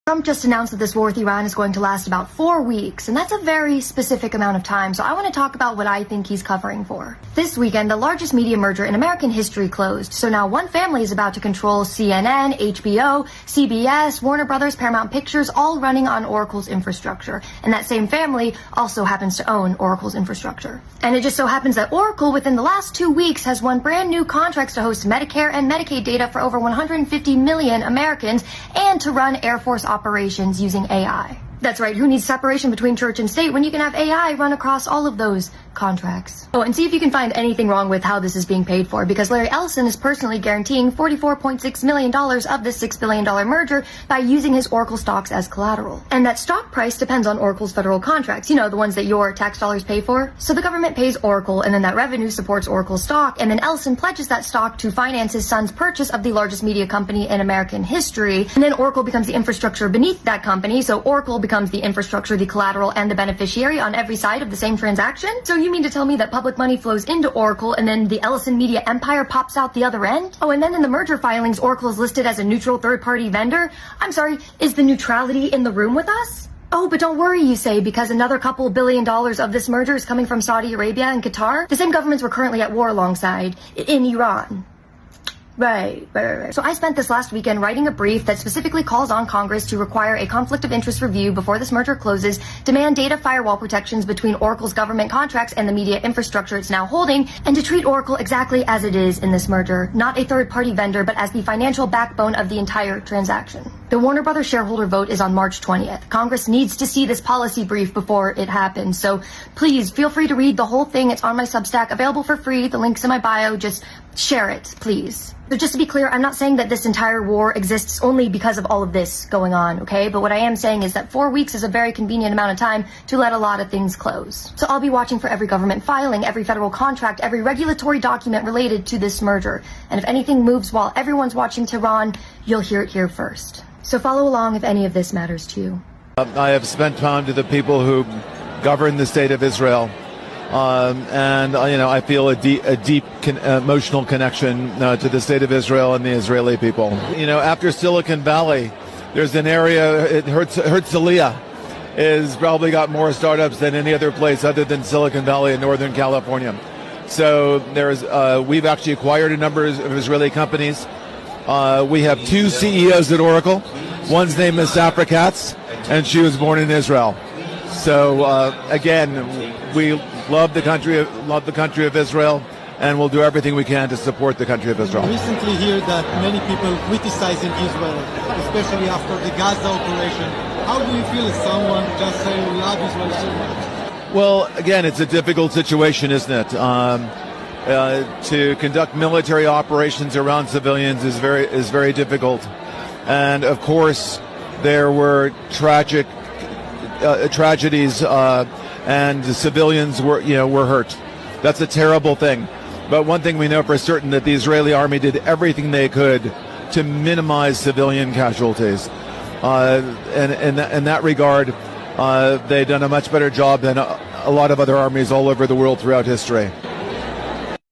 Trump just announced that this war with Iran is going to last about 4 weeks, and that's a very specific amount of time, so I want to talk about what I think he's covering for. This weekend, the largest media merger in American history closed, so now one family is about to control CNN, HBO, CBS, Warner Brothers, Paramount Pictures, all running on Oracle's infrastructure, and that same family also happens to own Oracle's infrastructure. And it just so happens that Oracle, within the last 2 weeks, has won brand new contracts to host Medicare and Medicaid data for over 150 million Americans, and to run Air Force operations using AI. That's right, who needs separation between church and state when you can have AI run across all of those contracts? Oh, and see if you can find anything wrong with how this is being paid for, because Larry Ellison is personally guaranteeing $44.6 million of this $6 billion merger by using his Oracle stocks as collateral. And that stock price depends on Oracle's federal contracts, you know, the ones that your tax dollars pay for. So the government pays Oracle, and then that revenue supports Oracle's stock, and then Ellison pledges that stock to finance his son's purchase of the largest media company in American history, and then Oracle becomes the infrastructure beneath that company, so Oracle becomes the infrastructure, the collateral, and the beneficiary on every side of the same transaction? So you mean to tell me that public money flows into Oracle and then the Ellison media empire pops out the other end? Oh, and then in the merger filings, Oracle is listed as a neutral third-party vendor? I'm sorry, is the neutrality in the room with us? Oh, but don't worry, you say, because another couple $1 billion of this merger is coming from Saudi Arabia and Qatar, the same governments we're currently at war alongside, in Iran. Right. So I spent this last weekend writing a brief that specifically calls on Congress to require a conflict of interest review before this merger closes, demand data firewall protections between Oracle's government contracts and the media infrastructure it's now holding, and to treat Oracle exactly as it is in this merger, not a third-party vendor, but as the financial backbone of the entire transaction. The Warner Brothers shareholder vote is on March 20th. Congress needs to see this policy brief before it happens, so please feel free to read the whole thing. It's on my Substack, available for free. The link's in my bio. Just share it, please. So just to be clear, I'm not saying that this entire war exists only because of all of this going on, okay? But what I am saying is that 4 weeks is a very convenient amount of time to let a lot of things close. So I'll be watching for every government filing, every federal contract, every regulatory document related to this merger. And if anything moves while everyone's watching Tehran, you'll hear it here first. So follow along if any of this matters to you. I have spent time to the people who govern the state of Israel. And I feel a deep emotional connection to the state of Israel and the Israeli people. After Silicon Valley, there's an area, Herzliya has probably got more startups than any other place other than Silicon Valley in Northern California. So we've actually acquired a number of Israeli companies. We have 2 CEOs at Oracle. One's name is Safra Katz, and she was born in Israel. So again, we love the country of Israel, and we'll do everything we can to support the country of Israel. Recently hear that many people criticizing Israel, especially after the Gaza operation. How do you feel as someone just saying we love Israel so much? Well, again, it's a difficult situation, isn't it? To conduct military operations around civilians is very difficult, and of course there were tragedies. And the civilians were hurt. That's a terrible thing. But one thing we know for certain, that the Israeli army did everything they could to minimize civilian casualties. And in that regard, they've done a much better job than a lot of other armies all over the world throughout history.